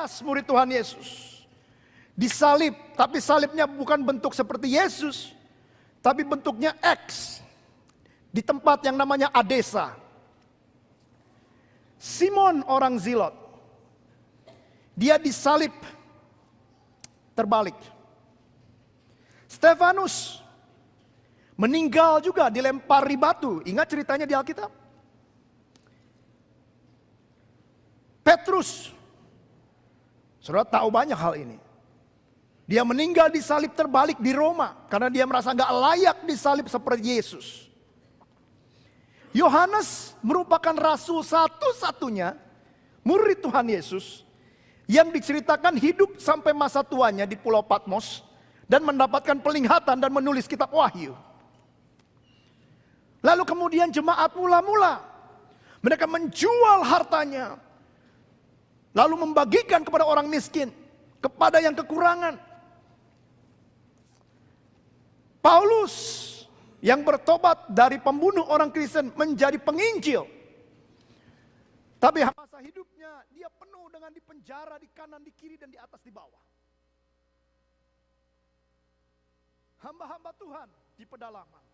Andreas, murid Tuhan Yesus, disalib, tapi salibnya bukan bentuk seperti Yesus, tapi bentuknya X, di tempat yang namanya Adesa. Simon orang Zilot, dia disalib terbalik. Stefanus meninggal juga, dilempari batu. Ingat ceritanya di Alkitab? Petrus, saudara tahu banyak hal ini. Dia meninggal disalib terbalik di Roma karena dia merasa gak layak disalib seperti Yesus. Yohanes merupakan rasul satu-satunya murid Tuhan Yesus yang diceritakan hidup sampai masa tuanya di Pulau Patmos dan mendapatkan penglihatan dan menulis kitab Wahyu. Lalu kemudian jemaat mula-mula mereka menjual hartanya, lalu membagikan kepada orang miskin, kepada yang kekurangan. Paulus yang bertobat dari pembunuh orang Kristen menjadi penginjil. Tapi masa hidupnya dia penuh dengan dipenjara di kanan, di kiri, dan di atas, di bawah. Hamba-hamba Tuhan di pedalaman.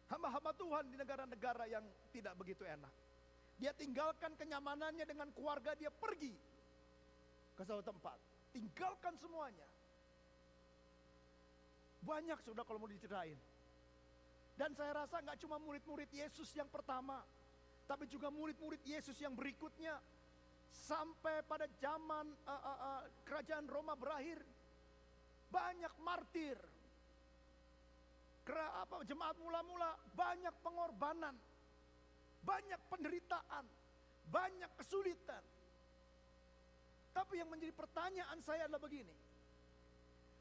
Hamba-hamba Tuhan di negara-negara yang tidak begitu enak. Dia tinggalkan kenyamanannya dengan keluarga, dia pergi ke suatu tempat. Tinggalkan semuanya. Banyak sudah kalau mau diceritain. Dan saya rasa gak cuma murid-murid Yesus yang pertama, tapi juga murid-murid Yesus yang berikutnya. Sampai pada zaman kerajaan Roma berakhir, banyak martir. Jemaat mula-mula, banyak pengorbanan, banyak penderitaan, banyak kesulitan. Tapi yang menjadi pertanyaan saya adalah begini.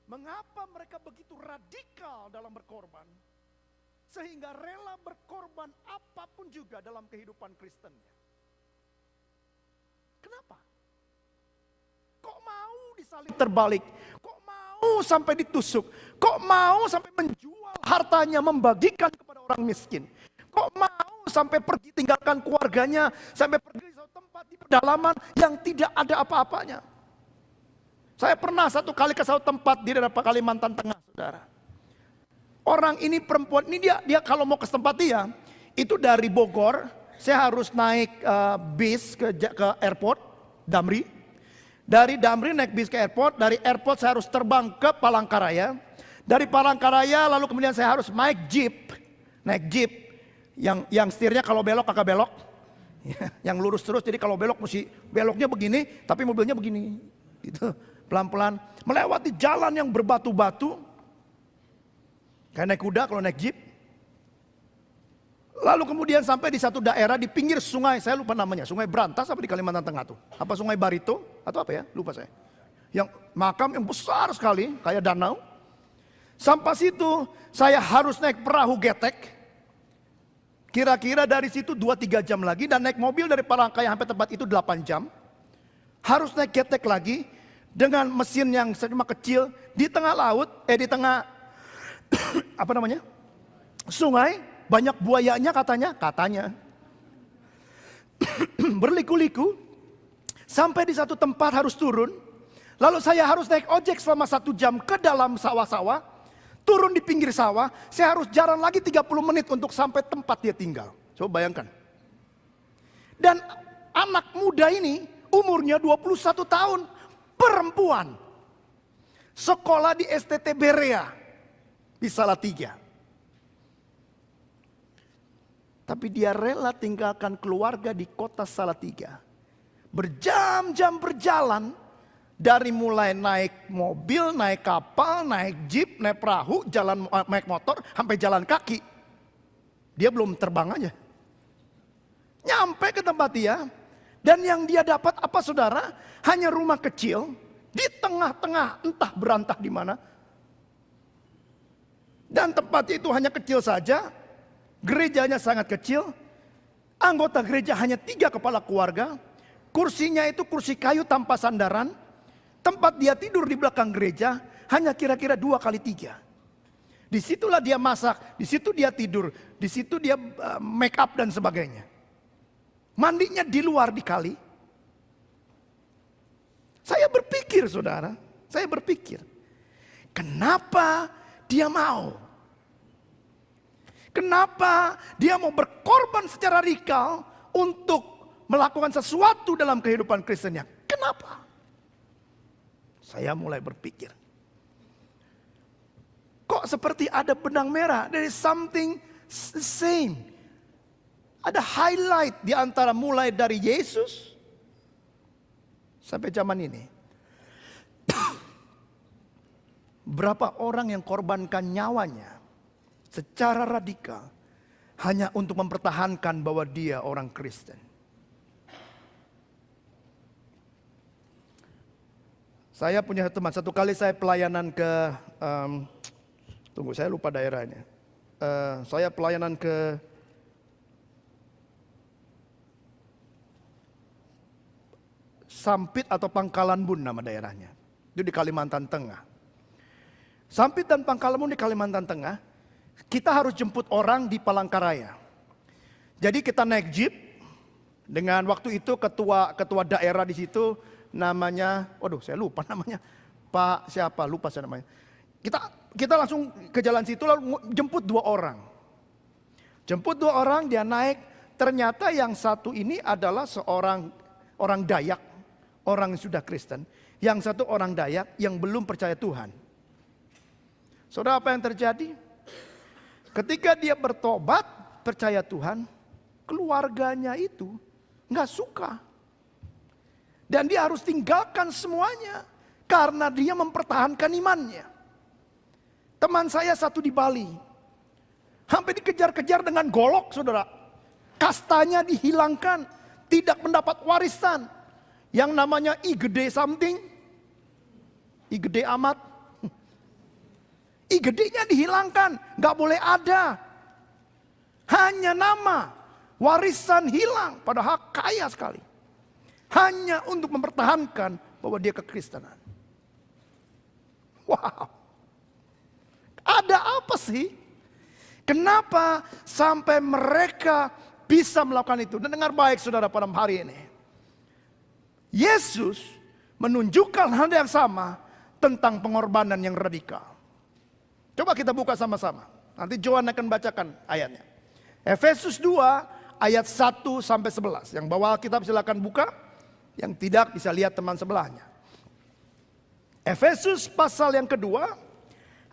Mengapa mereka begitu radikal dalam berkorban? Sehingga rela berkorban apapun juga dalam kehidupan Kristennya. Kenapa? Kok mau disalib terbalik? Kok mau sampai ditusuk? Kok mau sampai menjual hartanya, membagikan kepada orang miskin? Kok mau sampai pergi tinggalkan keluarganya, sampai pergi ke suatu tempat di pedalaman yang tidak ada apa-apanya? Saya pernah satu kali ke suatu tempat di daerah Kalimantan Tengah, saudara. Orang ini perempuan, ini dia kalau mau ke tempat dia, itu dari Bogor, saya harus naik bis ke airport, Damri. Dari Damri naik bis ke airport, dari airport saya harus terbang ke Palangkaraya. Dari Palangkaraya lalu kemudian saya harus naik jeep yang setirnya kalau belok kagak belok. Yang lurus terus, jadi kalau belok mesti beloknya begini, tapi mobilnya begini. Gitu, pelan-pelan, melewati jalan yang berbatu-batu. Kayak naik kuda kalau naik jeep. Lalu kemudian sampai di satu daerah di pinggir sungai, saya lupa namanya, Sungai Brantas apa di Kalimantan Tengah tuh? Apa Sungai Barito atau apa ya? Lupa saya. Yang makam yang besar sekali, kayak danau. Sampai situ saya harus naik perahu getek. Kira-kira dari situ 2-3 jam lagi dan naik mobil dari Palangkaraya sampai tempat itu 8 jam. Harus naik getek lagi dengan mesin yang cuma kecil di tengah laut, di tengah apa namanya? Sungai, banyak buayanya katanya. Berliku-liku sampai di satu tempat harus turun. Lalu saya harus naik ojek selama 1 jam ke dalam sawah-sawah. Turun di pinggir sawah, saya harus jalan lagi 30 menit untuk sampai tempat dia tinggal. Coba bayangkan. Dan anak muda ini umurnya 21 tahun, perempuan. Sekolah di STT Berea di Salatiga. Tapi dia rela tinggalkan keluarga di kota Salatiga. Berjam-jam berjalan. Dari mulai naik mobil, naik kapal, naik jeep, naik perahu, jalan naik motor, sampai jalan kaki. Dia belum terbang aja. Nyampe ke tempat dia. Dan yang dia dapat apa saudara? Hanya rumah kecil. Di tengah-tengah entah berantah di mana. Dan tempatnya itu hanya kecil saja. Gerejanya sangat kecil. Anggota gereja hanya 3 kepala keluarga. Kursinya itu kursi kayu tanpa sandaran. Tempat dia tidur di belakang gereja hanya kira-kira 2x3. Disitulah dia masak, di situ dia tidur, di situ dia make up dan sebagainya. Mandinya di luar di kali. berpikir saudara, kenapa dia mau? Kenapa dia mau berkorban secara radikal untuk melakukan sesuatu dalam kehidupan Kristennya? Kenapa? Saya mulai berpikir, kok seperti ada benang merah? There is something same. Ada highlight di antara mulai dari Yesus sampai zaman ini. Berapa orang yang korbankan nyawanya secara radikal hanya untuk mempertahankan bahwa dia orang Kristen. Saya punya teman, satu kali saya pelayanan ke, saya lupa daerahnya. Saya pelayanan ke Sampit atau Pangkalan Bun nama daerahnya. Itu di Kalimantan Tengah. Sampit dan Pangkalan Bun di Kalimantan Tengah, kita harus jemput orang di Palangkaraya. Jadi kita naik jeep dengan waktu itu ketua daerah di situ namanya, saya lupa namanya, Pak siapa, lupa saya namanya. Kita langsung ke jalan situ lalu jemput 2 orang. Jemput 2 orang, dia naik, ternyata yang satu ini adalah seorang orang Dayak, orang yang sudah Kristen. Yang satu orang Dayak yang belum percaya Tuhan. Saudara, apa yang terjadi? Ketika dia bertobat, percaya Tuhan, keluarganya itu nggak suka. Dan dia harus tinggalkan semuanya karena dia mempertahankan imannya. Teman saya satu di Bali, hampir dikejar-kejar dengan golok, saudara. Kastanya dihilangkan, tidak mendapat warisan. Yang namanya I gede something, I gede amat. I gedenya dihilangkan, gak boleh ada. Hanya nama, warisan hilang, padahal kaya sekali. Hanya untuk mempertahankan bahwa dia kekristenan. Wow. Ada apa sih? Kenapa sampai mereka bisa melakukan itu? Dan dengar baik saudara pada hari ini. Yesus menunjukkan hal yang sama tentang pengorbanan yang radikal. Coba kita buka sama-sama. Nanti Johan akan bacakan ayatnya. Efesus 2 ayat 1 sampai 11. Yang bawa Alkitab silakan buka. Yang tidak bisa lihat teman sebelahnya. Efesus pasal yang kedua,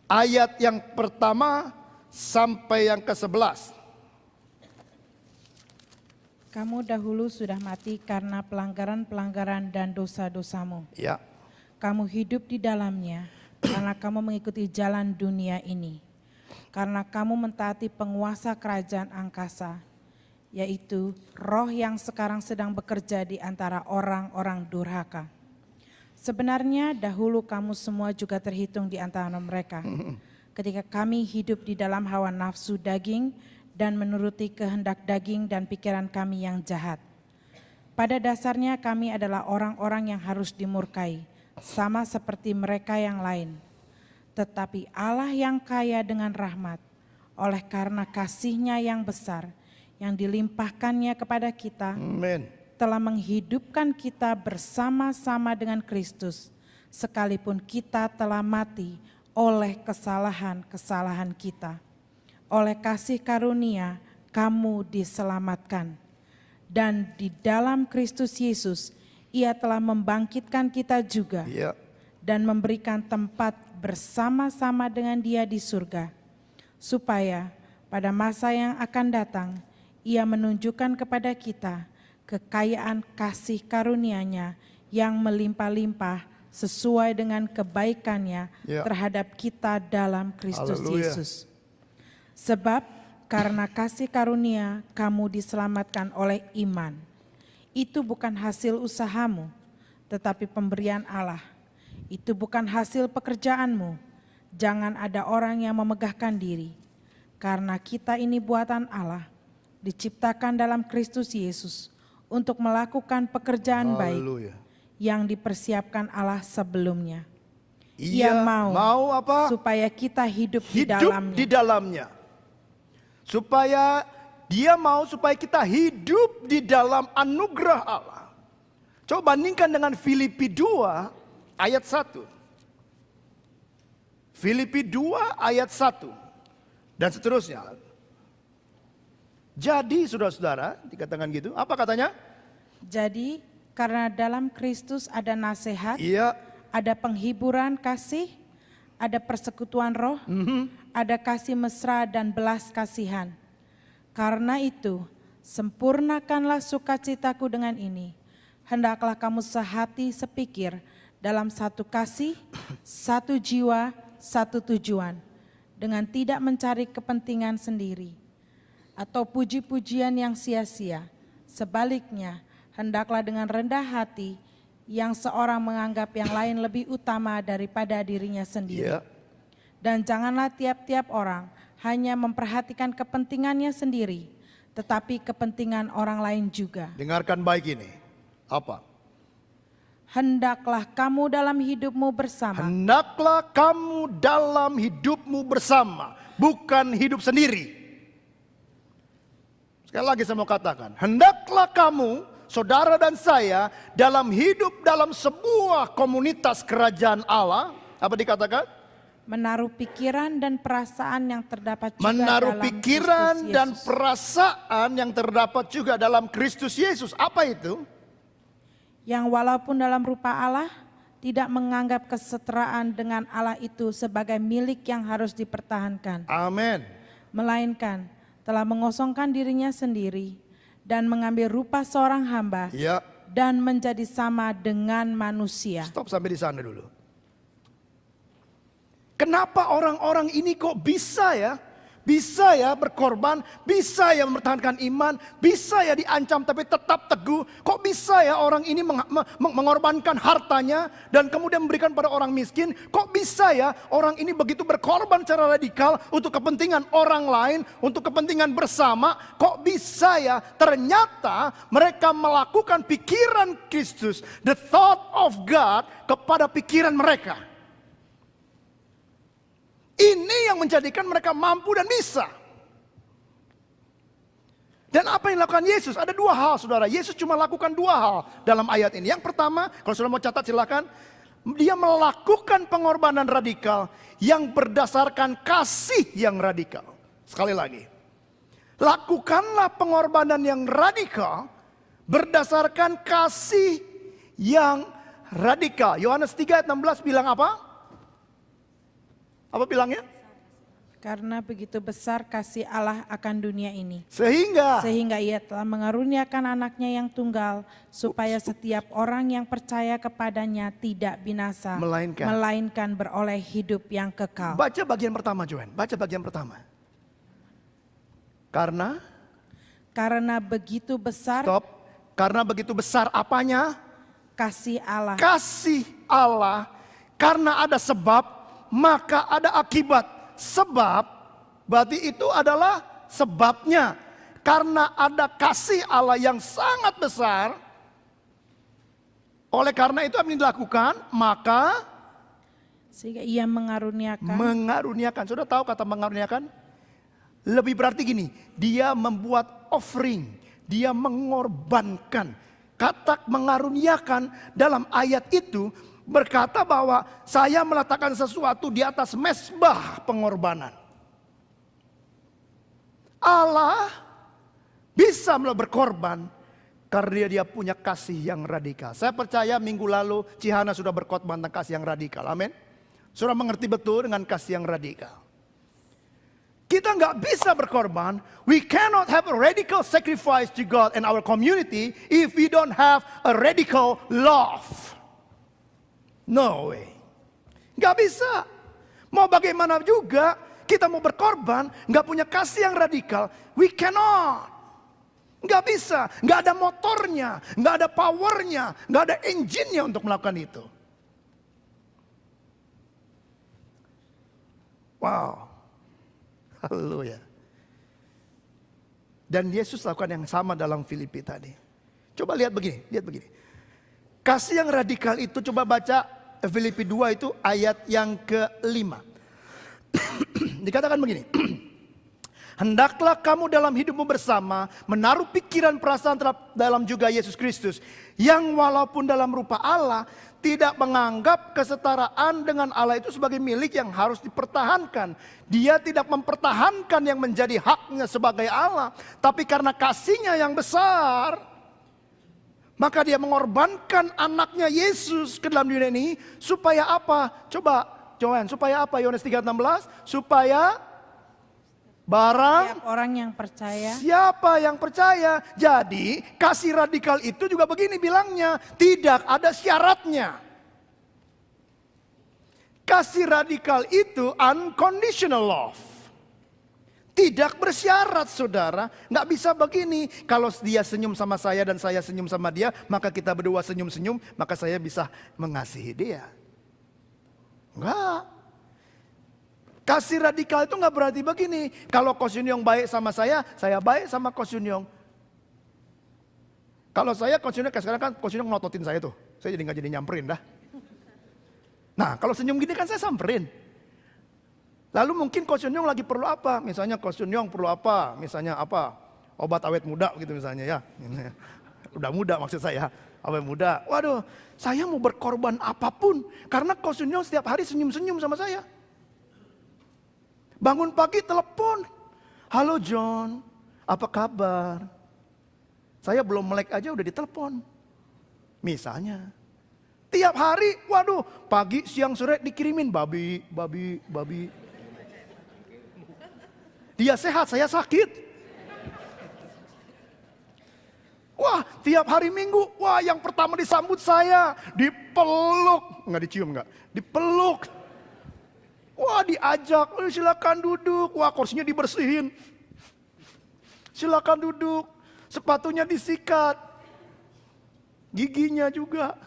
ayat yang pertama sampai yang ke-11. Kamu dahulu sudah mati karena pelanggaran-pelanggaran dan dosa-dosamu. Ya. Kamu hidup di dalamnya karena kamu mengikuti jalan dunia ini. Karena kamu mentaati penguasa kerajaan angkasa, yaitu roh yang sekarang sedang bekerja di antara orang-orang durhaka. Sebenarnya dahulu kamu semua juga terhitung di antara mereka. Ketika kami hidup di dalam hawa nafsu daging dan menuruti kehendak daging dan pikiran kami yang jahat. Pada dasarnya kami adalah orang-orang yang harus dimurkai, sama seperti mereka yang lain. Tetapi Allah yang kaya dengan rahmat, oleh karena kasih-Nya yang besar, yang dilimpahkannya kepada kita, Amen, telah menghidupkan kita bersama-sama dengan Kristus, sekalipun kita telah mati oleh kesalahan-kesalahan kita. Oleh kasih karunia kamu diselamatkan. Dan di dalam Kristus Yesus, Ia telah membangkitkan kita juga, dan memberikan tempat bersama-sama dengan Dia di surga, supaya pada masa yang akan datang, Ia menunjukkan kepada kita kekayaan kasih karunia-Nya yang melimpah-limpah sesuai dengan kebaikan-Nya terhadap kita dalam Kristus Yesus. Sebab karena kasih karunia kamu diselamatkan oleh iman. Itu bukan hasil usahamu, tetapi pemberian Allah. Itu bukan hasil pekerjaanmu. Jangan ada orang yang memegahkan diri. Karena kita ini buatan Allah, diciptakan dalam Kristus Yesus untuk melakukan pekerjaan baik yang dipersiapkan Allah sebelumnya. Ia mau apa? Supaya kita hidup di dalamnya. Supaya Dia mau supaya kita hidup di dalam anugerah Allah. Coba bandingkan dengan Filipi 2 ayat 1. Filipi 2 ayat 1. Dan seterusnya. Jadi saudara-saudara, dikatakan gitu, apa katanya? Jadi karena dalam Kristus ada nasihat, Iya. ada penghiburan kasih, ada persekutuan roh, ada kasih mesra dan belas kasihan. Karena itu, sempurnakanlah sukacitaku dengan ini. Hendaklah kamu sehati sepikir dalam satu kasih, satu jiwa, satu tujuan, dengan tidak mencari kepentingan sendiri atau puji-pujian yang sia-sia. Sebaliknya, hendaklah dengan rendah hati yang seorang menganggap yang lain lebih utama daripada dirinya sendiri. Iya. Dan janganlah tiap-tiap orang hanya memperhatikan kepentingannya sendiri, tetapi kepentingan orang lain juga. Dengarkan baik ini. Apa? Hendaklah kamu dalam hidupmu bersama. Hendaklah kamu dalam hidupmu bersama, bukan hidup sendiri. Sekali lagi saya mau katakan, hendaklah kamu, saudara dan saya, dalam hidup dalam sebuah komunitas kerajaan Allah. Apa dikatakan? Menaruh pikiran dan perasaan yang terdapat juga Menaruh dalam pikiran Kristus dan Yesus. perasaan yang terdapat juga dalam Kristus Yesus. Apa itu? Yang walaupun dalam rupa Allah, tidak menganggap kesetaraan dengan Allah itu sebagai milik yang harus dipertahankan. Amin. Melainkan telah mengosongkan dirinya sendiri dan mengambil rupa seorang hamba Ya, dan menjadi sama dengan manusia. stop sampai di sana dulu. Kenapa orang-orang ini kok bisa ya berkorban, bisa ya mempertahankan iman, bisa ya diancam tapi tetap teguh. Kok bisa ya orang ini mengorbankan hartanya dan kemudian memberikan pada orang miskin. Kok bisa ya orang ini begitu berkorban secara radikal untuk kepentingan orang lain, untuk kepentingan bersama. Kok bisa ya ternyata mereka melakukan pikiran Kristus, the thought of God kepada pikiran mereka. Ini yang menjadikan mereka mampu dan bisa. Dan apa yang dilakukan Yesus? Ada dua hal saudara. Yesus cuma lakukan dua hal dalam ayat ini. Yang pertama, kalau saudara mau catat silakan. Dia melakukan pengorbanan radikal yang berdasarkan kasih yang radikal. Sekali lagi. Lakukanlah pengorbanan yang radikal berdasarkan kasih yang radikal. Yohanes 3 ayat 16 bilang apa? Apa bilangnya? Karena begitu besar kasih Allah akan dunia ini. Sehingga Ia telah mengaruniakan anaknya yang tunggal, supaya setiap orang yang percaya kepadanya tidak binasa, melainkan beroleh hidup yang kekal. baca bagian pertama Joen, baca bagian pertama. Karena begitu besar stop. Karena begitu besar apanya? kasih Allah. Kasih Allah. Karena ada sebab, maka ada akibat. Sebab, berarti itu adalah sebabnya. Karena ada kasih Allah yang sangat besar. Oleh karena itu apa yang dilakukan? Maka Sehingga ia mengaruniakan. mengaruniakan. Sudah tahu kata mengaruniakan? Lebih berarti gini, dia membuat offering, dia mengorbankan. Kata mengaruniakan dalam ayat itu berkata bahwa saya meletakkan sesuatu di atas mezbah pengorbanan. Allah bisa berkorban karena dia punya kasih yang radikal. Saya percaya minggu lalu Cihana sudah berkhotbah tentang kasih yang radikal. Amin. Sudah mengerti betul dengan kasih yang radikal. Kita nggak bisa berkorban. We cannot have a radical sacrifice to God and our community if we don't have a radical love. No way. Nggak bisa. Mau bagaimana juga kita mau berkorban, nggak punya kasih yang radikal. We cannot. Nggak bisa. Nggak ada motornya, nggak ada powernya, nggak ada engine-nya untuk melakukan itu. Wow. Haleluya. Dan Yesus lakukan yang sama dalam Filipi tadi. Coba lihat begini, Kasih yang radikal itu coba baca Filipi 2 itu ayat yang ke-5. Dikatakan begini. Hendaklah kamu dalam hidupmu bersama menaruh pikiran perasaan dalam juga Yesus Kristus. Yang walaupun dalam rupa Allah tidak menganggap kesetaraan dengan Allah itu sebagai milik yang harus dipertahankan. Dia tidak mempertahankan yang menjadi haknya sebagai Allah. Tapi karena kasihnya yang besar, maka dia mengorbankan anaknya Yesus ke dalam dunia ini. Supaya apa? Coba, Johan, supaya apa? Yohanes 3:16. Supaya barang Setiap orang yang percaya. siapa yang percaya. Jadi kasih radikal itu juga begini bilangnya. Tidak ada syaratnya. Kasih radikal itu unconditional love. Tidak bersyarat saudara. Nggak bisa begini. Kalau dia senyum sama saya dan saya senyum sama dia. Maka kita berdua senyum-senyum. Maka saya bisa mengasihi dia. Enggak. Kasih radikal itu nggak berarti begini. Kalau Ko Shin-young baik sama saya baik sama Ko Shin-young. Kalau saya Ko Shin-young, sekarang kan Ko Shin-young ngototin saya tuh. Saya jadi nggak jadi nyamperin dah. Nah kalau senyum gini kan saya samperin. Lalu mungkin Ko Shin-young lagi perlu apa? Misalnya Ko Shin-young perlu apa? Misalnya apa? Obat awet muda gitu misalnya ya. Udah muda maksud saya. Awet muda. Waduh, saya mau berkorban apapun. Karena Ko Shin-young setiap hari senyum-senyum sama saya. Bangun pagi telepon. Halo John, apa kabar? Saya belum melek aja udah ditelepon. Misalnya. Tiap hari, waduh, pagi, siang, sore dikirimin babi. Dia sehat, saya sakit. Wah, tiap hari Minggu, wah yang pertama disambut saya, dipeluk. Enggak dicium enggak? Dipeluk. Wah diajak, silakan duduk. Wah kursinya dibersihin. Silakan duduk. Sepatunya disikat. Giginya juga.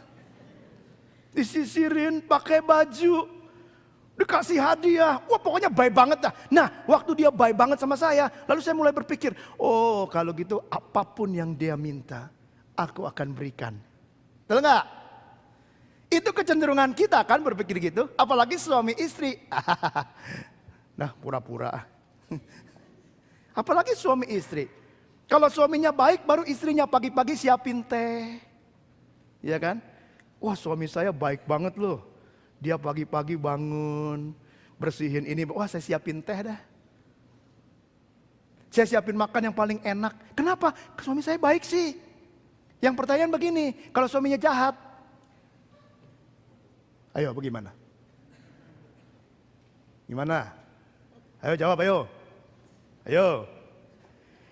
Disisirin, pakai baju. Dikasih hadiah. Wah pokoknya baik banget dah. Nah waktu dia baik banget sama saya. Lalu saya mulai berpikir. Oh kalau gitu apapun yang dia minta. Aku akan berikan. Betul nggak? Itu kecenderungan kita kan berpikir gitu. Apalagi suami istri. Nah pura-pura. Apalagi suami istri. Kalau suaminya baik baru istrinya pagi-pagi siapin teh. Iya kan? Wah suami saya baik banget loh. Dia pagi-pagi bangun. Bersihin ini. Wah saya siapin teh dah. Saya siapin makan yang paling enak. Kenapa? Suami saya baik sih. Yang pertanyaan begini. Kalau suaminya jahat. Ayo bagaimana? Gimana? Ayo jawab ayo. Ayo.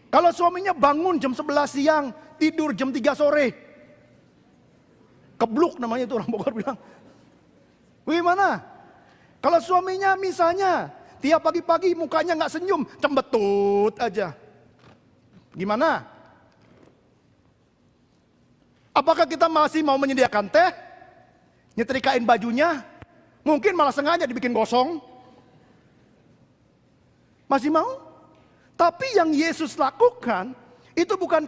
Kalau suaminya bangun jam 11 siang, tidur jam 3 sore. Kebluk namanya itu orang Bogor bilang. Bagaimana? Kalau suaminya misalnya tiap pagi-pagi mukanya nggak senyum, cembetut aja. Gimana? Apakah kita masih mau menyediakan teh? Nyetrikain bajunya, mungkin malah sengaja dibikin gosong. Masih mau? Tapi yang Yesus lakukan itu bukan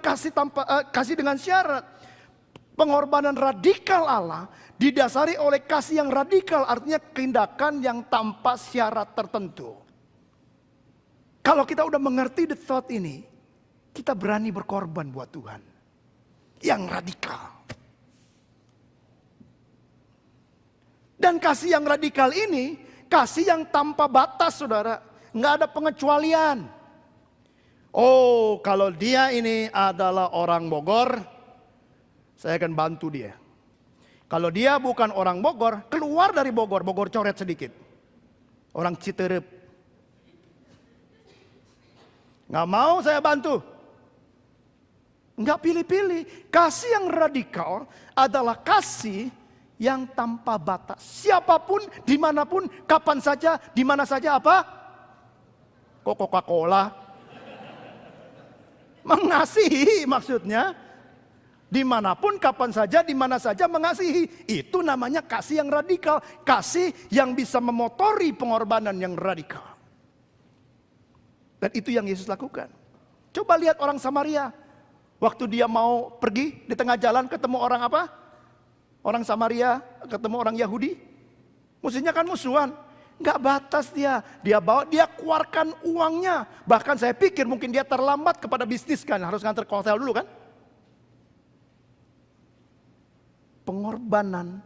kasih dengan syarat. Pengorbanan radikal Allah didasari oleh kasih yang radikal, artinya tindakan yang tanpa syarat tertentu. Kalau kita udah mengerti the thought ini, kita berani berkorban buat Tuhan. Yang radikal. Dan kasih yang radikal ini, kasih yang tanpa batas saudara. Nggak ada pengecualian. Oh kalau dia ini adalah orang Bogor, saya akan bantu dia. Kalau dia bukan orang Bogor, keluar dari Bogor, Bogor coret sedikit. Orang Citerep. Nggak mau saya bantu. Nggak pilih-pilih. Kasih yang radikal adalah kasih yang tanpa batas. Siapapun, dimanapun, kapan saja, dimana saja apa? Kok Coca-Cola? Mengasihi maksudnya. Dimanapun, kapan saja, dimana saja mengasihi. Itu namanya kasih yang radikal. Kasih yang bisa memotori pengorbanan yang radikal. Dan itu yang Yesus lakukan. Coba lihat orang Samaria. Waktu dia mau pergi di tengah jalan ketemu orang apa? Orang Samaria ketemu orang Yahudi. Musuhnya kan musuhan. Nggak batas dia. Dia bawa, dia keluarkan uangnya. Bahkan saya pikir mungkin dia terlambat kepada bisnis kan. Harus nganter ke hotel dulu kan. Pengorbanan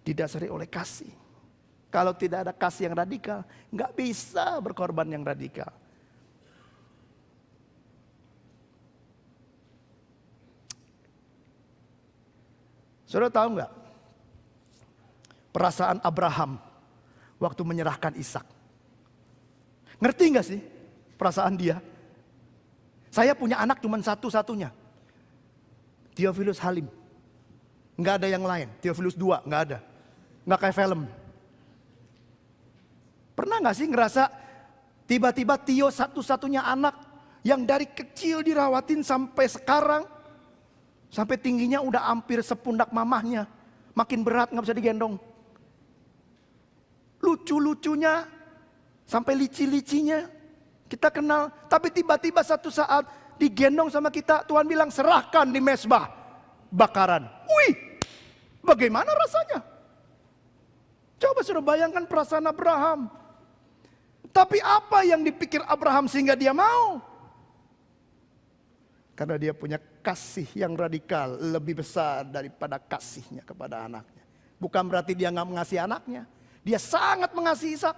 didasari oleh kasih. Kalau tidak ada kasih yang radikal, nggak bisa berkorban yang radikal. Saudara tahu nggak perasaan Abraham waktu menyerahkan Ishak? Ngerti nggak sih perasaan dia? Saya punya anak cuma satu-satunya, Theophilus Halim. Nggak ada yang lain. Theophilus 2 nggak ada. Nggak kayak film. Pernah nggak sih ngerasa tiba-tiba Tio satu-satunya anak yang dari kecil dirawatin sampai sekarang, sampai tingginya udah hampir sepundak mamahnya, makin berat nggak bisa digendong. Lucu-lucunya sampai lici-licinya kita kenal, tapi tiba-tiba satu saat digendong sama kita, Tuhan bilang serahkan di mezbah bakaran. Wih, bagaimana rasanya? Coba sudah bayangkan perasaan Abraham. Tapi apa yang dipikir Abraham sehingga dia mau? Karena dia punya kasih yang radikal lebih besar daripada kasihnya kepada anaknya. Bukan berarti dia nggak mengasihi anaknya. Dia sangat mengasihi Ishak.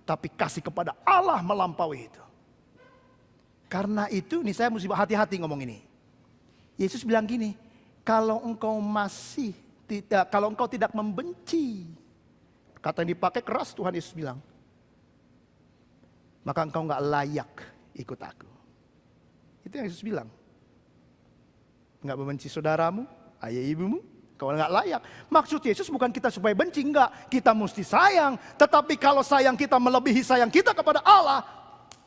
Tapi kasih kepada Allah melampaui itu. Karena itu, nih saya mesti hati-hati ngomong ini. Yesus bilang gini, kalau engkau tidak membenci, kata yang dipakai keras Tuhan Yesus bilang, maka engkau nggak layak ikut aku. Itu yang Yesus bilang. Nggak membenci saudaramu, ayah ibumu, kau nggak layak. Maksud Yesus bukan kita supaya benci, enggak. Kita mesti sayang. Tetapi kalau sayang kita melebihi sayang kita kepada Allah,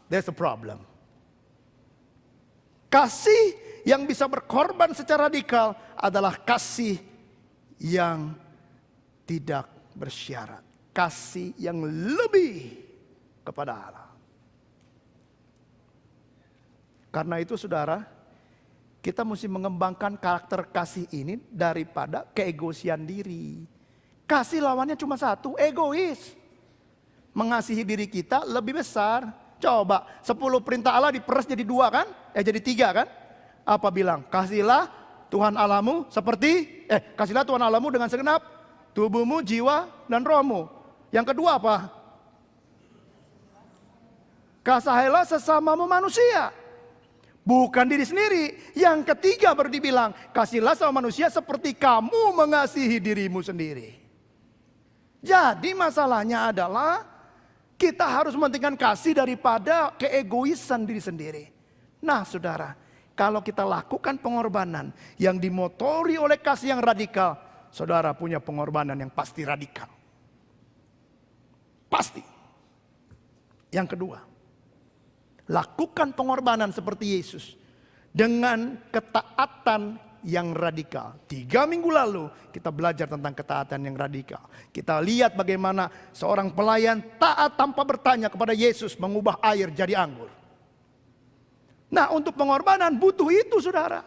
there's a problem. Kasih yang bisa berkorban secara radikal adalah kasih yang tidak bersyarat. Kasih yang lebih kepada Allah. Karena itu saudara, kita mesti mengembangkan karakter kasih ini daripada keegosian diri. Kasih lawannya cuma satu, egois. Mengasihi diri kita lebih besar. Coba 10 perintah Allah diperes jadi 2 kan? Jadi 3 kan? Apa bilang? Kasihlah Tuhan Allahmu kasihlah Tuhan Allahmu dengan segenap tubuhmu, jiwa, dan rohmu. Yang kedua apa? Kasihilah sesamamu manusia. Bukan diri sendiri. Yang ketiga baru dibilang, kasihlah sama manusia seperti kamu mengasihi dirimu sendiri. Jadi masalahnya adalah kita harus mementingkan kasih daripada keegoisan diri sendiri. Nah saudara, kalau kita lakukan pengorbanan yang dimotori oleh kasih yang radikal, saudara punya pengorbanan yang pasti radikal. Pasti. Yang kedua, lakukan pengorbanan seperti Yesus dengan ketaatan yang radikal. 3 minggu lalu kita belajar tentang ketaatan yang radikal. Kita lihat bagaimana seorang pelayan taat tanpa bertanya kepada Yesus mengubah air jadi anggur. Nah, untuk pengorbanan butuh itu saudara.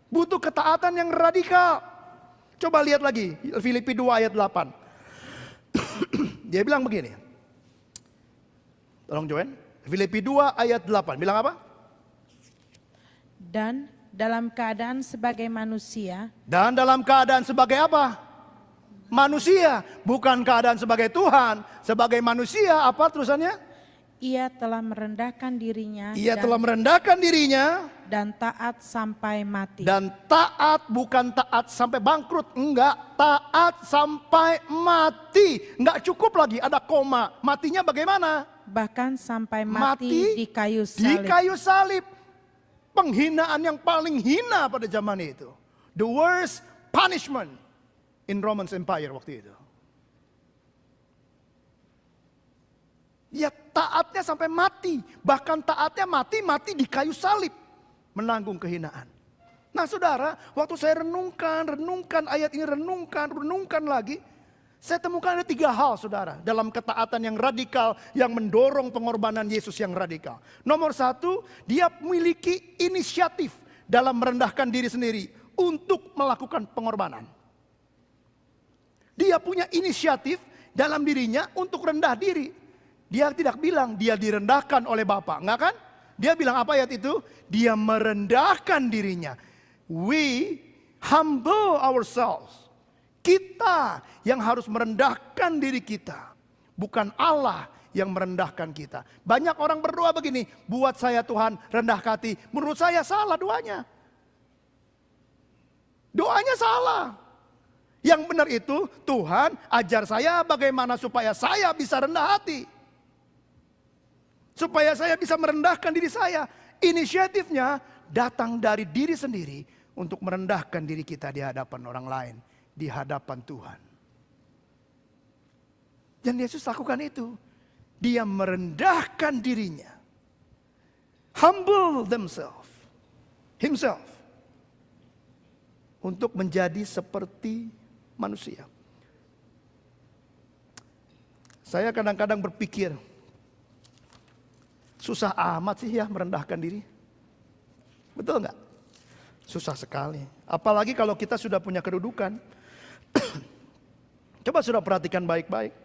Butuh ketaatan yang radikal. Coba lihat lagi Filipi 2 ayat 8. Dia bilang begini. Tolong Joen. Filipi 2 ayat 8. Bilang apa? Dan dalam keadaan sebagai manusia. Dan dalam keadaan sebagai apa? Manusia. Bukan keadaan sebagai Tuhan. Sebagai manusia apa terusannya? Ia telah merendahkan dirinya. Telah merendahkan dirinya. Dan taat sampai mati. Dan taat bukan taat sampai bangkrut. Enggak. Taat sampai mati. Enggak cukup lagi ada koma. Matinya bagaimana? Bahkan sampai mati di kayu salib. Di kayu salib. Penghinaan yang paling hina pada zaman itu. The worst punishment in Roman Empire waktu itu. Ya taatnya sampai mati. Bahkan taatnya mati di kayu salib. Menanggung kehinaan. Nah saudara, waktu saya renungkan ayat ini, renungkan lagi. Saya temukan ada 3 hal saudara. Dalam ketaatan yang radikal yang mendorong pengorbanan Yesus yang radikal. Nomor 1, dia memiliki inisiatif dalam merendahkan diri sendiri untuk melakukan pengorbanan. Dia punya inisiatif dalam dirinya untuk rendah diri. Dia tidak bilang dia direndahkan oleh Bapa, enggak kan? Dia bilang apa ayat itu? Dia merendahkan dirinya. We humble ourselves. Kita yang harus merendahkan diri kita. Bukan Allah yang merendahkan kita. Banyak orang berdoa begini, buat saya Tuhan rendah hati. Menurut saya salah doanya. Doanya salah. Yang benar itu, Tuhan ajar saya bagaimana supaya saya bisa rendah hati. Supaya saya bisa merendahkan diri saya. Inisiatifnya datang dari diri sendiri untuk merendahkan diri kita di hadapan orang lain. Di hadapan Tuhan. Dan Yesus lakukan itu. Dia merendahkan dirinya. Humble himself. Untuk menjadi seperti manusia. Saya kadang-kadang berpikir, susah amat sih ya merendahkan diri. Betul nggak? Susah sekali. Apalagi kalau kita sudah punya kedudukan. Coba sudah perhatikan baik-baik.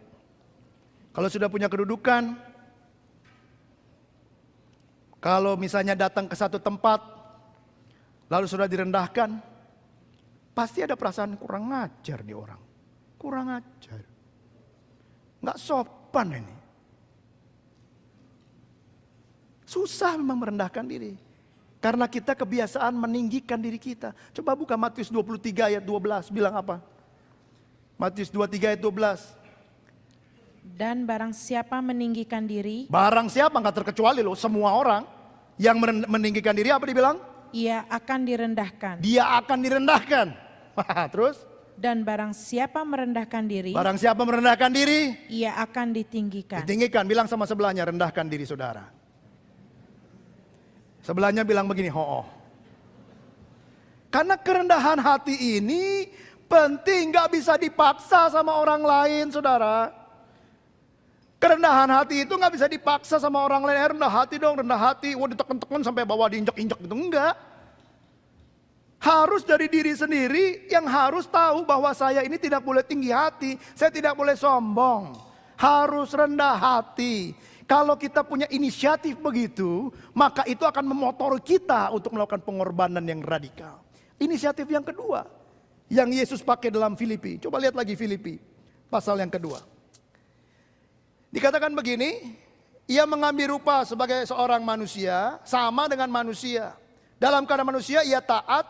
Kalau sudah punya kedudukan, kalau misalnya datang ke satu tempat, lalu sudah direndahkan, pasti ada perasaan kurang ajar nih orang. Kurang ajar. Nggak sopan ini. Susah memang merendahkan diri. Karena kita kebiasaan meninggikan diri kita. Coba buka Matius 23 ayat 12. Bilang apa? Matius 23 ayat 12. Dan barang siapa meninggikan diri, Barang siapa, nggak terkecuali loh, semua orang yang meninggikan diri apa dibilang? ia akan direndahkan. Dia akan direndahkan. Terus? Dan barang siapa merendahkan diri, Barang siapa merendahkan diri, ia akan ditinggikan. ditinggikan. Bilang sama sebelahnya, rendahkan diri saudara. Sebelahnya bilang begini, ho-oh. Karena kerendahan hati ini penting, gak bisa dipaksa sama orang lain, saudara. Kerendahan hati itu gak bisa dipaksa sama orang lain. Rendah hati dong, rendah hati. Wah, diteken-teken sampai bawa diinjek-injek gitu. Enggak. Harus dari diri sendiri yang harus tahu bahwa saya ini tidak boleh tinggi hati. Saya tidak boleh sombong. Harus rendah hati. Kalau kita punya inisiatif begitu, maka itu akan memotori kita untuk melakukan pengorbanan yang radikal. Inisiatif yang kedua, yang Yesus pakai dalam Filipi. Coba lihat lagi Filipi, pasal yang kedua. Dikatakan begini, ia mengambil rupa sebagai seorang manusia, sama dengan manusia. Dalam keadaan manusia ia taat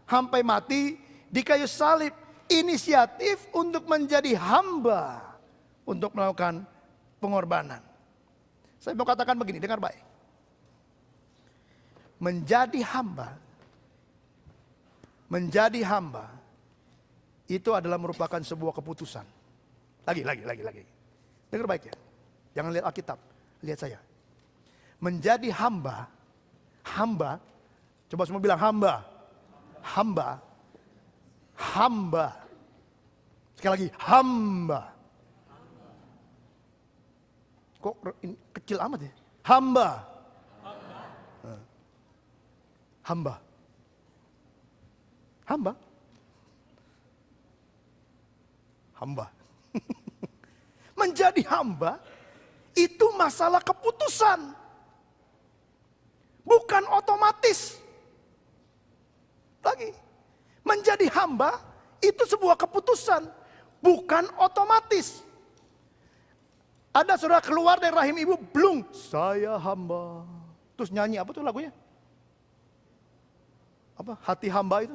sampai mati di kayu salib. Inisiatif untuk menjadi hamba, untuk melakukan pengorbanan. Saya mau katakan begini, dengar baik. Menjadi hamba itu adalah merupakan sebuah keputusan. Lagi. Dengar baik ya. Jangan lihat Alkitab, lihat saya. Menjadi hamba. Coba semua bilang hamba. Sekali lagi, hamba. Kok ini kecil amat ya? Hamba. Menjadi hamba itu masalah keputusan. Bukan otomatis. Lagi. Menjadi hamba itu sebuah keputusan. Bukan otomatis. Ada saudara keluar dari rahim ibu, belum. Saya hamba. Terus nyanyi apa tuh lagunya? Apa? Hati hamba itu?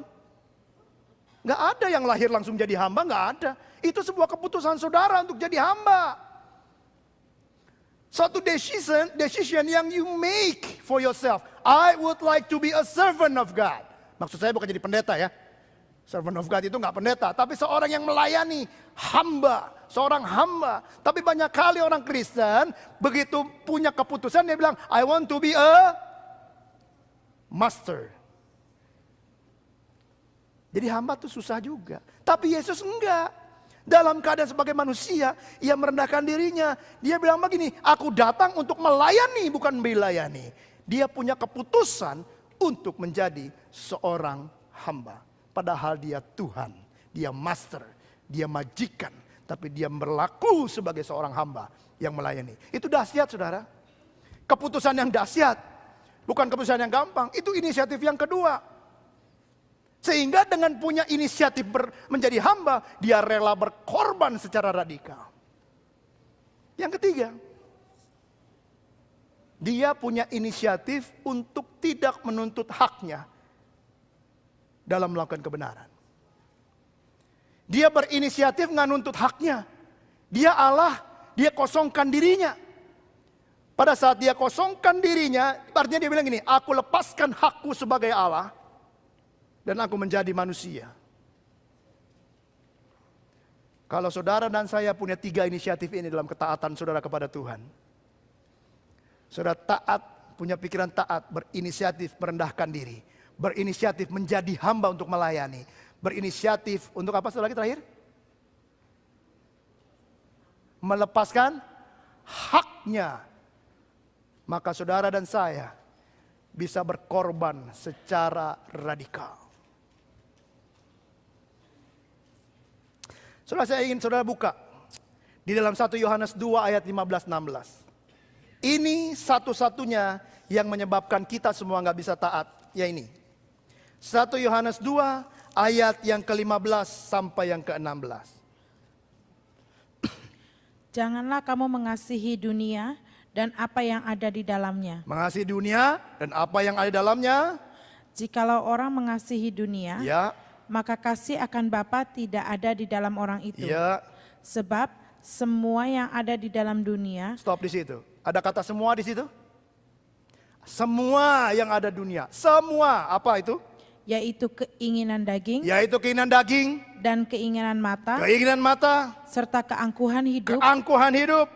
Nggak ada yang lahir langsung jadi hamba, nggak ada. Itu sebuah keputusan saudara untuk jadi hamba. Satu decision yang you make for yourself. I would like to be a servant of God. Maksud saya bukan jadi pendeta ya. Servant of God itu nggak pendeta, tapi seorang yang melayani, hamba, seorang hamba. Tapi banyak kali orang Kristen begitu punya keputusan dia bilang, I want to be a master. Jadi hamba tuh susah juga. Tapi Yesus enggak. Dalam keadaan sebagai manusia, ia merendahkan dirinya. Dia bilang begini, aku datang untuk melayani bukan melayani. Dia punya keputusan untuk menjadi seorang hamba. Padahal dia Tuhan, dia master, dia majikan. Tapi dia berlaku sebagai seorang hamba yang melayani. Itu dahsyat saudara. Keputusan yang dahsyat. Bukan keputusan yang gampang. Itu inisiatif yang kedua. Sehingga dengan punya inisiatif menjadi hamba, dia rela berkorban secara radikal. Yang ketiga, dia punya inisiatif untuk tidak menuntut haknya dalam melakukan kebenaran. Dia berinisiatif nggak nuntut haknya. Dia Allah, dia kosongkan dirinya. Pada saat dia kosongkan dirinya, artinya dia bilang gini, aku lepaskan hakku sebagai Allah, dan aku menjadi manusia. Kalau saudara dan saya punya 3 inisiatif ini dalam ketaatan saudara kepada Tuhan. Saudara taat, punya pikiran taat, berinisiatif merendahkan diri. Berinisiatif menjadi hamba untuk melayani. Berinisiatif untuk apa lagi terakhir? Melepaskan haknya. Maka saudara dan saya bisa berkorban secara radikal. Saudara, saya ingin saudara buka di dalam 1 Yohanes 2 ayat 15-16. Ini satu-satunya yang menyebabkan kita semua nggak bisa taat, ya ini. 1 Yohanes 2 ayat yang ke-15 sampai yang ke-16. Janganlah kamu mengasihi dunia dan apa yang ada di dalamnya. Mengasihi dunia dan apa yang ada di dalamnya. Jikalau orang mengasihi dunia, Ya. maka kasih akan Bapa tidak ada di dalam orang itu. Ya. Sebab semua yang ada di dalam dunia. Stop di situ. Ada kata semua di situ? Semua yang ada dunia. Semua apa itu? Yaitu keinginan daging. Yaitu keinginan daging. Dan keinginan mata. Keinginan mata. Serta keangkuhan hidup. Keangkuhan hidup.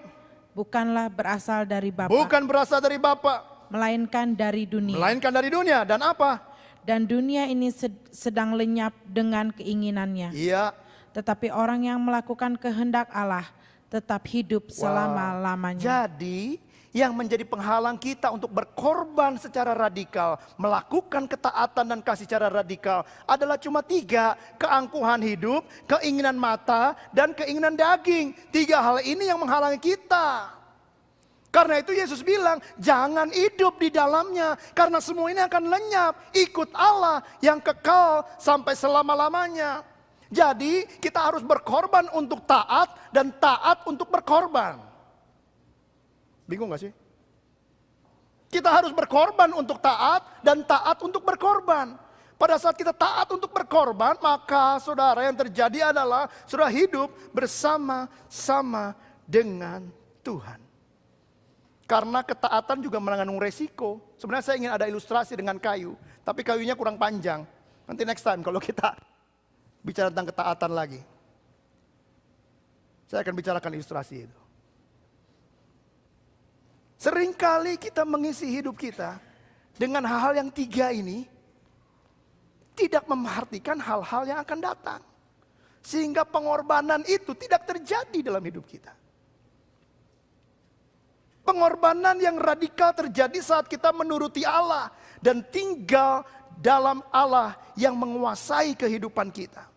Bukanlah berasal dari Bapa. Bukan berasal dari Bapa. Melainkan dari dunia. Melainkan dari dunia. Dan apa? Dan dunia ini sedang lenyap dengan keinginannya. Iya. Tetapi orang yang melakukan kehendak Allah tetap hidup selama-lamanya. Jadi yang menjadi penghalang kita untuk berkorban secara radikal, melakukan ketaatan dan kasih secara radikal adalah cuma 3. Keangkuhan hidup, keinginan mata, dan keinginan daging. 3 hal ini yang menghalangi kita. Karena itu Yesus bilang, jangan hidup di dalamnya. Karena semua ini akan lenyap. Ikut Allah yang kekal sampai selama-lamanya. Jadi kita harus berkorban untuk taat dan taat untuk berkorban. Bingung gak sih? Kita harus berkorban untuk taat dan taat untuk berkorban. Pada saat kita taat untuk berkorban, maka saudara yang terjadi adalah saudara hidup bersama-sama dengan Tuhan. Karena ketaatan juga mengandung resiko. Sebenarnya saya ingin ada ilustrasi dengan kayu. Tapi kayunya kurang panjang. Nanti next time kalau kita bicara tentang ketaatan lagi. Saya akan bicarakan ilustrasi itu. Seringkali kita mengisi hidup kita dengan hal-hal yang 3 ini. Tidak memperhatikan hal-hal yang akan datang. Sehingga pengorbanan itu tidak terjadi dalam hidup kita. Pengorbanan yang radikal terjadi saat kita menuruti Allah dan tinggal dalam Allah yang menguasai kehidupan kita.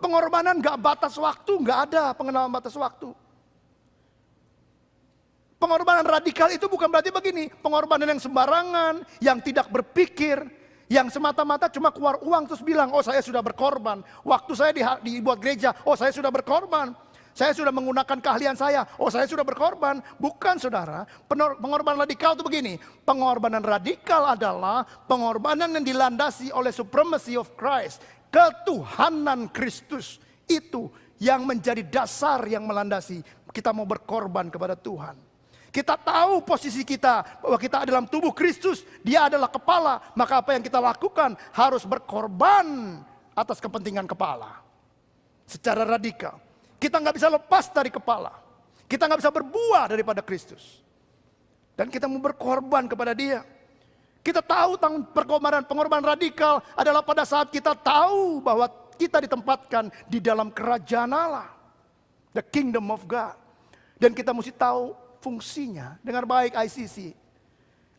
Pengorbanan gak batas waktu, gak ada pengenalan batas waktu. Pengorbanan radikal itu bukan berarti begini, pengorbanan yang sembarangan, yang tidak berpikir, yang semata-mata cuma keluar uang terus bilang, oh saya sudah berkorban. Waktu saya dibuat gereja, oh saya sudah berkorban. Saya sudah menggunakan keahlian saya. Oh saya sudah berkorban. Bukan saudara. Pengorbanan radikal itu begini. Pengorbanan radikal adalah pengorbanan yang dilandasi oleh supremacy of Christ. Ketuhanan Kristus. Itu yang menjadi dasar yang melandasi. Kita mau berkorban kepada Tuhan. Kita tahu posisi kita. Bahwa kita dalam tubuh Kristus. Dia adalah kepala. Maka apa yang kita lakukan harus berkorban atas kepentingan kepala. Secara radikal. Kita nggak bisa lepas dari kepala. Kita nggak bisa berbuah daripada Kristus. Dan kita mau berkorban kepada Dia. Kita tahu tentang pengorbanan radikal adalah pada saat kita tahu bahwa kita ditempatkan di dalam kerajaan Allah. The kingdom of God. Dan kita mesti tahu fungsinya. Dengar baik ICC.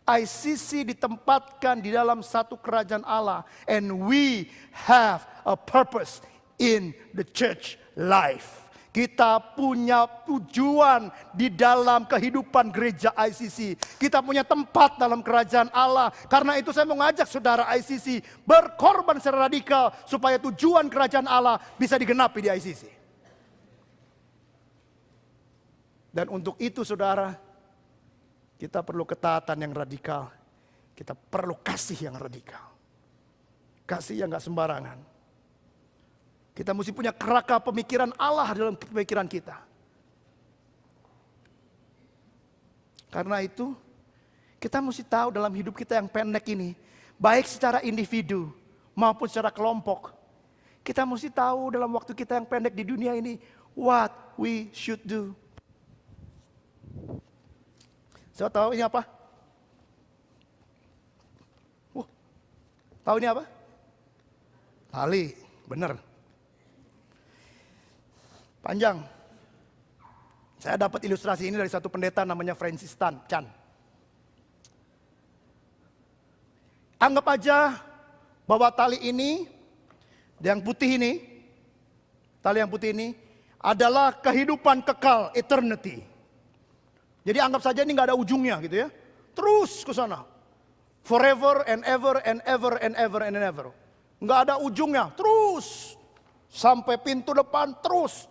ICC ditempatkan di dalam satu kerajaan Allah. And we have a purpose in the church life. Kita punya tujuan di dalam kehidupan gereja ICC. Kita punya tempat dalam kerajaan Allah. Karena itu saya mengajak saudara ICC berkorban secara radikal supaya tujuan kerajaan Allah bisa digenapi di ICC. Dan untuk itu saudara, kita perlu ketaatan yang radikal. Kita perlu kasih yang radikal. Kasih yang gak sembarangan. Kita mesti punya kerangka pemikiran Allah dalam pemikiran kita. Karena itu, kita mesti tahu dalam hidup kita yang pendek ini, baik secara individu maupun secara kelompok, kita mesti tahu dalam waktu kita yang pendek di dunia ini, what we should do. Saya tahu ini apa? Tahu ini apa? Tali, benar. Panjang. Saya dapat ilustrasi ini dari satu pendeta namanya Francis Chan. Anggap aja bahwa tali ini, yang putih ini, tali yang putih ini adalah kehidupan kekal, eternity. Jadi anggap saja ini nggak ada ujungnya gitu ya. Terus ke sana. Forever and ever and ever and ever and ever. Nggak ada ujungnya, terus. Sampai pintu depan, terus.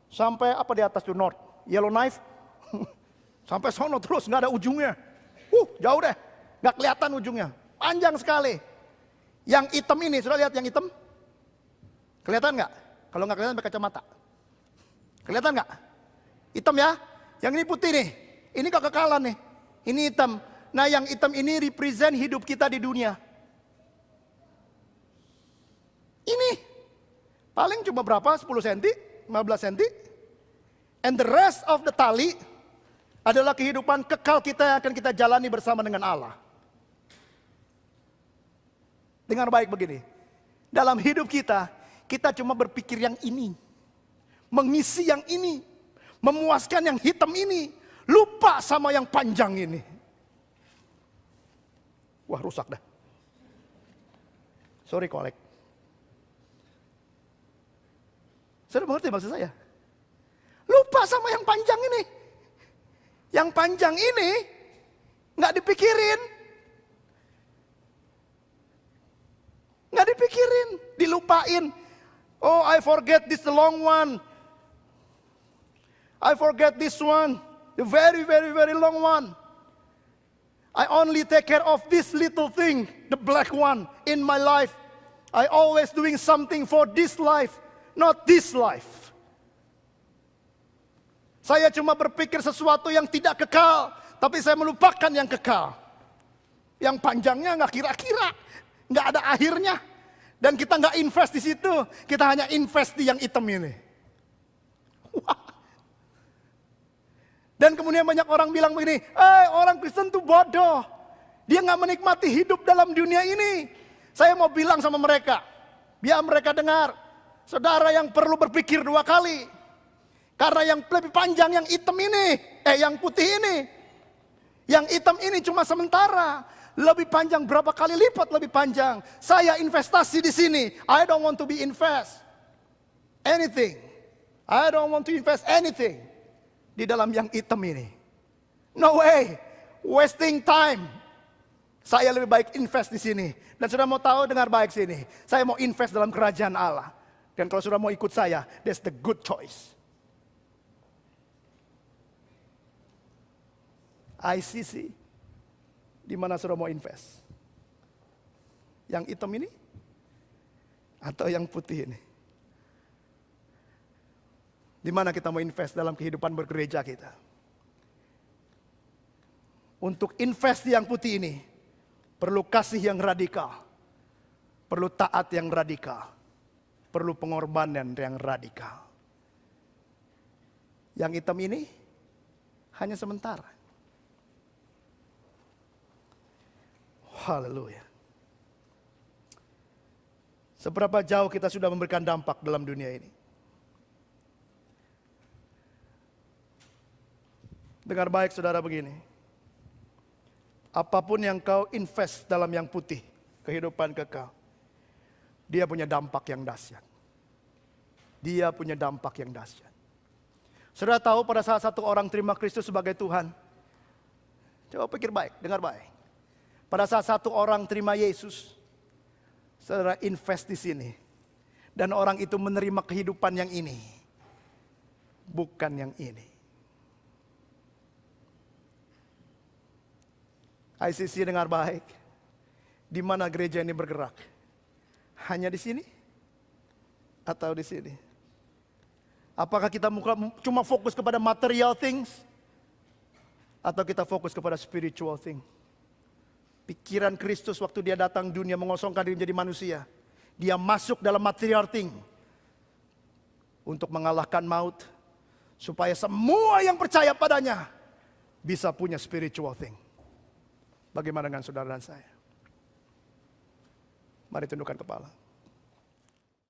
Sampai apa di atas tuh, North Yellowknife. Sampai sono terus, nggak ada ujungnya. Jauh deh, nggak kelihatan ujungnya. Panjang sekali. Yang hitam ini, sudah lihat yang hitam? Kelihatan nggak? Kalau nggak kelihatan pakai kacamata. Kelihatan nggak? Hitam ya? Yang ini putih nih. Ini kekekalan nih. Ini hitam. Nah yang hitam ini represent hidup kita di dunia. Ini paling cuma berapa? 10 cm, 15 cm. And the rest of the tali adalah kehidupan kekal kita yang akan kita jalani bersama dengan Allah. Dengar baik begini. Dalam hidup kita, kita cuma berpikir yang ini. Mengisi yang ini. Memuaskan yang hitam ini. Lupa sama yang panjang ini. Wah, rusak dah. Sorry, kolek. Sudah mengerti maksud saya? Lupa sama yang panjang ini. Yang panjang ini nggak dipikirin. Nggak dipikirin, dilupain. Oh, I forget this the long one. I forget this one. The very, very, very long one. I only take care of this little thing, the black one in my life. I always doing something for this life, not this life. Saya cuma berpikir sesuatu yang tidak kekal, tapi saya melupakan yang kekal. Yang panjangnya nggak kira-kira, nggak ada akhirnya. Dan kita nggak invest di situ, kita hanya invest di yang hitam ini. Wah. Dan kemudian banyak orang bilang begini, orang Kristen tuh bodoh. Dia nggak menikmati hidup dalam dunia ini. Saya mau bilang sama mereka, biar mereka dengar. Saudara yang perlu berpikir 2 kali. Karena yang lebih panjang yang hitam ini, yang putih ini. Yang hitam ini cuma sementara. Lebih panjang berapa kali lipat lebih panjang. Saya investasi di sini. I don't want to be invest anything. I don't want to invest anything di dalam yang hitam ini. No way, wasting time. Saya lebih baik invest di sini. Dan sudah mau tahu, dengar baik sini. Saya mau invest dalam kerajaan Allah. Dan kalau sudah mau ikut saya, that's the good choice. ICC, di mana sudah mau invest? Yang hitam ini? Atau yang putih ini? Di mana kita mau invest dalam kehidupan bergereja kita? Untuk invest yang putih ini, perlu kasih yang radikal. Perlu taat yang radikal. Perlu pengorbanan yang radikal. Yang hitam ini hanya sementara. Haleluya. Seberapa jauh kita sudah memberikan dampak dalam dunia ini? Dengar baik saudara begini. Apapun yang kau invest dalam yang putih, kehidupan kekal, dia punya dampak yang dahsyat. Dia punya dampak yang dahsyat. Saudara tahu pada saat satu orang terima Kristus sebagai Tuhan. Coba pikir baik, dengar baik. Pada saat satu orang terima Yesus, saudara invest di sini. Dan orang itu menerima kehidupan yang ini. Bukan yang ini. ICC dengar baik. Di mana gereja ini bergerak? Hanya di sini? Atau di sini? Apakah kita cuma fokus kepada material things? Atau kita fokus kepada spiritual thing? Pikiran Kristus waktu dia datang dunia mengosongkan diri menjadi manusia. Dia masuk dalam material thing. Untuk mengalahkan maut. Supaya semua yang percaya padanya bisa punya spiritual thing. Bagaimana dengan saudara dan saya? Mari tundukkan kepala.